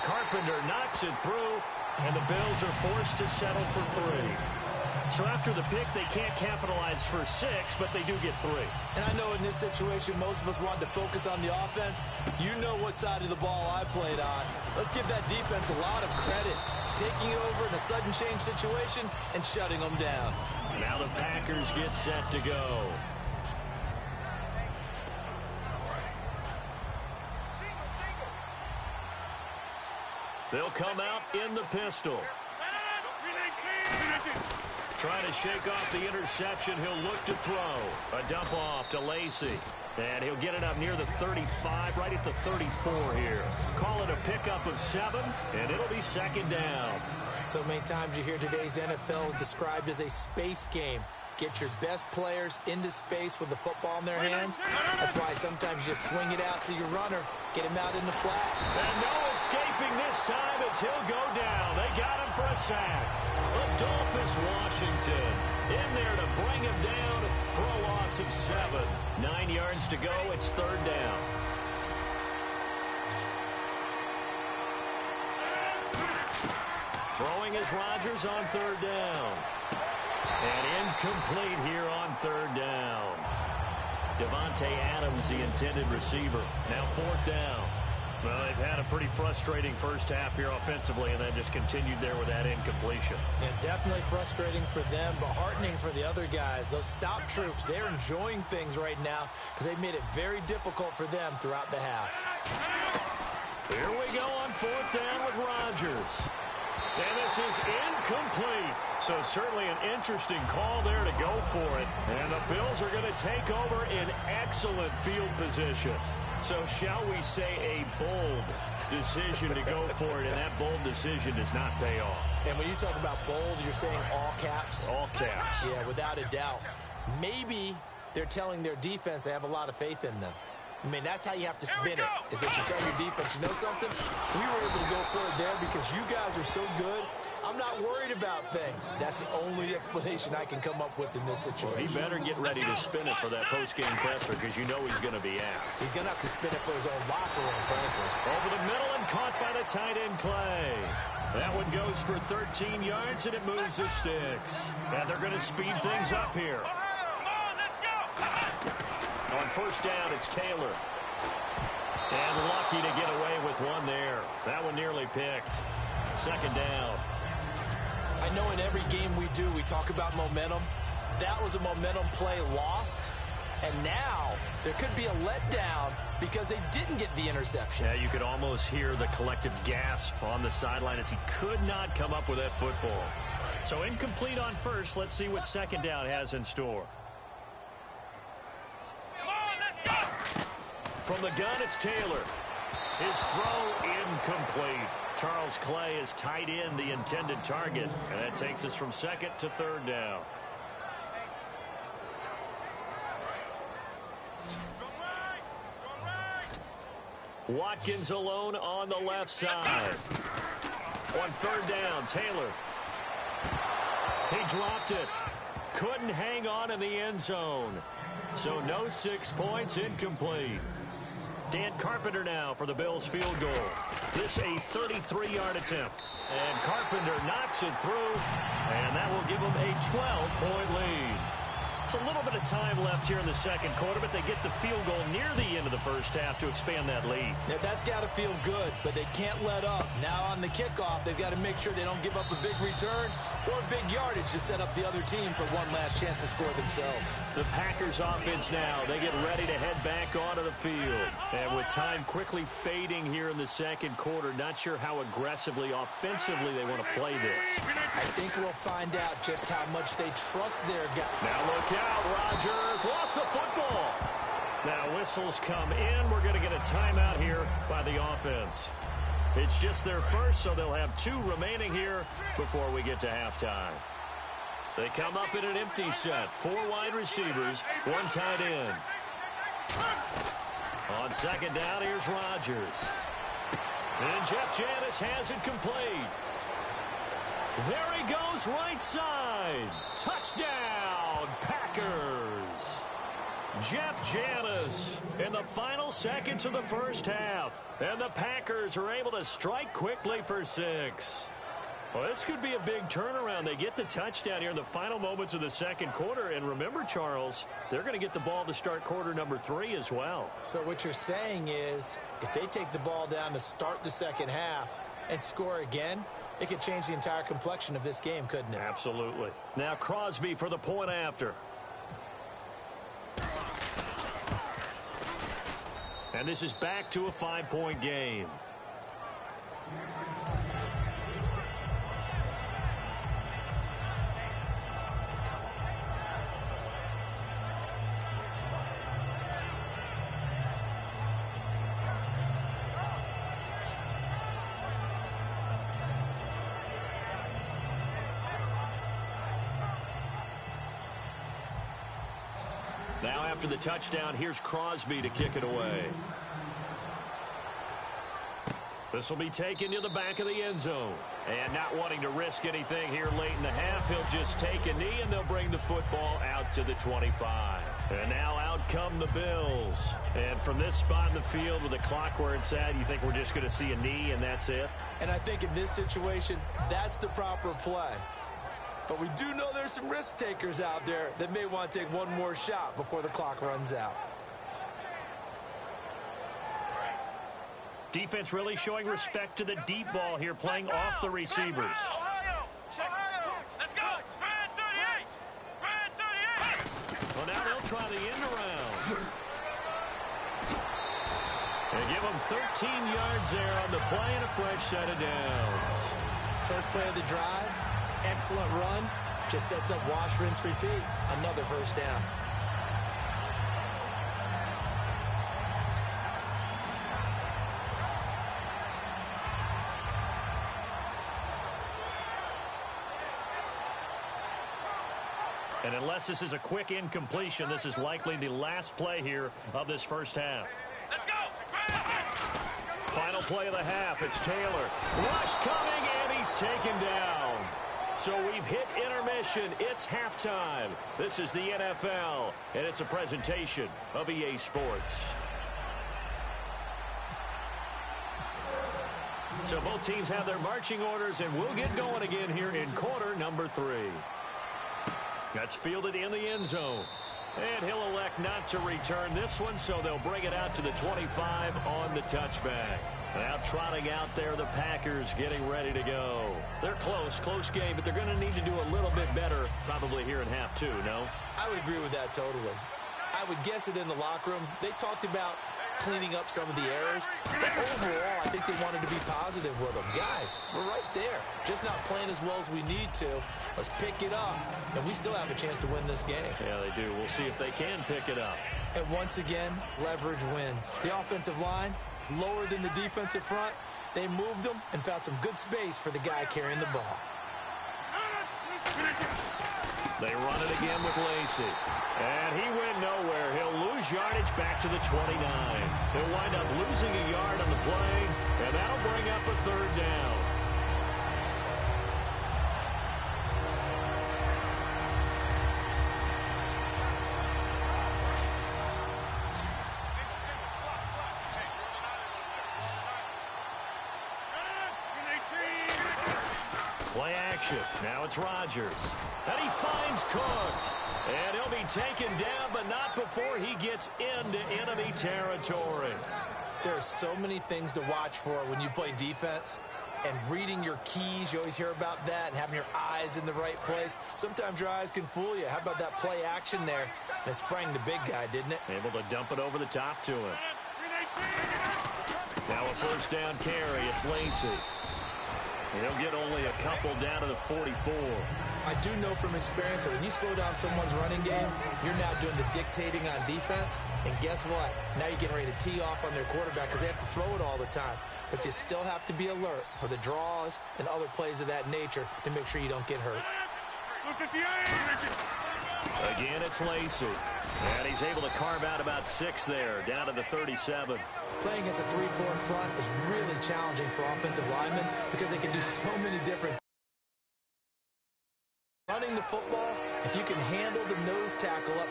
Carpenter knocks it through, and the Bills are forced to settle for 3. So after the pick, they can't capitalize for 6, but they do get 3. And I know in this situation, most of us wanted to focus on the offense. You know what side of the ball I played on. Let's give that defense a lot of credit. Taking over in a sudden change situation and shutting them down. Now the Packers get set to go. They'll come out in the pistol. Trying to shake off the interception. He'll look to throw. A dump off to Lacey. And he'll get it up near the 35, right at the 34 here. Call it a pickup of 7, and it'll be second down. So many times you hear today's NFL described as a space game. Get your best players into space with the football in their hands. That's why sometimes you swing it out to your runner, get him out in the flat. And no escaping this time as he'll go down. They got him for a sack. Adolphus Washington in there to bring him down for a loss of 7. 9 yards to go. It's third down. Throwing is Rodgers on third down. And incomplete here on third down. Davante Adams, the intended receiver. Now fourth down. Well, they've had a pretty frustrating first half here offensively, and then just continued there with that incompletion. And definitely frustrating for them, but heartening for the other guys. Those stop troops, they're enjoying things right now because they've made it very difficult for them throughout the half. Here we go on fourth down with Rodgers. And this is incomplete. So certainly an interesting call there to go for it. And the Bills are going to take over in excellent field position. So shall we say a bold decision to go for it, and that bold decision does not pay off. And when you talk about bold, you're saying all caps? All caps. Yeah, without a doubt. Maybe they're telling their defense they have a lot of faith in them. I mean, that's how you have to spin it, is that you tell your defense, you know something? We were able to go for it there because you guys are so good. I'm not worried about things. That's the only explanation I can come up with in this situation. Well, he better get ready to spin it for that post-game presser because you know he's going to be out. He's going to have to spin it for his own locker room, frankly. Over the middle and caught by the tight end, Clay. That one goes for 13 yards, and it moves the sticks. And they're going to speed things up here. On first down, it's Taylor. And lucky to get away with one there. That one nearly picked. Second down. I know in every game we do, we talk about momentum. That was a momentum play lost. And now there could be a letdown because they didn't get the interception. Yeah, you could almost hear the collective gasp on the sideline as he could not come up with that football. So incomplete on first. Let's see what second down has in store. From the gun, it's Taylor. His throw incomplete. Charles Clay is tight in the intended target, and that takes us from second to third down. Watkins alone on the left side. On third down, Taylor. He dropped it. Couldn't hang on in the end zone. So no 6 points, incomplete. Dan Carpenter now for the Bills field goal. This a 33-yard attempt. And Carpenter knocks it through, and that will give them a 12-point lead. It's a little bit of time left here in the second quarter, but they get the field goal near the end of the first half to expand that lead. Now, that's got to feel good, but they can't let up. Now on the kickoff, they've got to make sure they don't give up a big return or big yardage to set up the other team for one last chance to score themselves. The Packers offense now, they get ready to head back onto the field. And with time quickly fading here in the second quarter, not sure how aggressively, offensively they want to play this. I think we'll find out just how much they trust their guy. Now look out, Rodgers lost the football. Now whistles come in. We're going to get a timeout here by the offense. It's just their first, so they'll have 2 remaining here before we get to halftime. They come up in an empty set. 4 wide receivers, 1 tight end. On second down, here's Rodgers. And Jeff Janis has it complete. There he goes, right side. Touchdown, Packers. Jeff Janis in the final seconds of the first half. And the Packers are able to strike quickly for 6. Well, this could be a big turnaround. They get the touchdown here in the final moments of the second quarter. And remember, Charles, they're going to get the ball to start quarter number 3 as well. So what you're saying is if they take the ball down to start the second half and score again, it could change the entire complexion of this game, couldn't it? Absolutely. Now Crosby for the point after. And this is back to a 5-point game. Now after the touchdown, here's Crosby to kick it away. This will be taken to the back of the end zone. And not wanting to risk anything here late in the half, he'll just take a knee and they'll bring the football out to the 25. And now out come the Bills. And from this spot in the field with the clock where it's at, you think we're just going to see a knee and that's it? And I think in this situation, that's the proper play. But we do know there's some risk takers out there that may want to take one more shot before the clock runs out. Defense really showing respect to the deep ball here, playing off the receivers. Well, now they'll try the end around. And give them 13 yards there on the play and a fresh set of downs. First play of the drive, excellent run. Just sets up wash, rinse, repeat. Another first down. And unless this is a quick incompletion, this is likely the last play here of this first half. Let's go! Final play of the half. It's Taylor. Rush coming, and he's taken down. So we've hit intermission. It's halftime. This is the NFL, and it's a presentation of EA Sports. So both teams have their marching orders, and we'll get going again here in quarter number 3. That's fielded in the end zone. And he'll elect not to return this one, so they'll bring it out to the 25 on the touchback. Now trotting out there, the Packers getting ready to go. They're close game, but they're going to need to do a little bit better probably here in half 2, no? I would agree with that totally. I would guess it in the locker room. They talked about cleaning up some of the errors. But overall, I think they wanted to be positive with them. Guys, we're right there. Just not playing as well as we need to. Let's pick it up. And we still have a chance to win this game. Yeah, they do. We'll see if they can pick it up. And once again, leverage wins. The offensive line, lower than the defensive front. They moved them and found some good space for the guy carrying the ball. They run it again with Lacey. And he went nowhere. He'll lose yardage back to the 29. He'll wind up losing a yard on the play, and that'll bring up a third down. Play action. Now it's Rodgers. And he finds Cook. And he'll be taken down, but not before he gets into enemy territory. There are so many things to watch for when you play defense. And reading your keys, you always hear about that, and having your eyes in the right place. Sometimes your eyes can fool you. How about that play action there? And it sprang the big guy, didn't it? Able to dump it over the top to him. Now a first down carry. It's Lacey. He'll get only a couple down to the 44. I do know from experience that when you slow down someone's running game, you're now doing the dictating on defense. And guess what? Now you're getting ready to tee off on their quarterback because they have to throw it all the time. But you still have to be alert for the draws and other plays of that nature to make sure you don't get hurt. Again, it's Lacey. And he's able to carve out about 6 there, down to the 37. Playing against a 3-4 front is really challenging for offensive linemen because they can do so many different things. Running the football, if you can handle the nose tackle up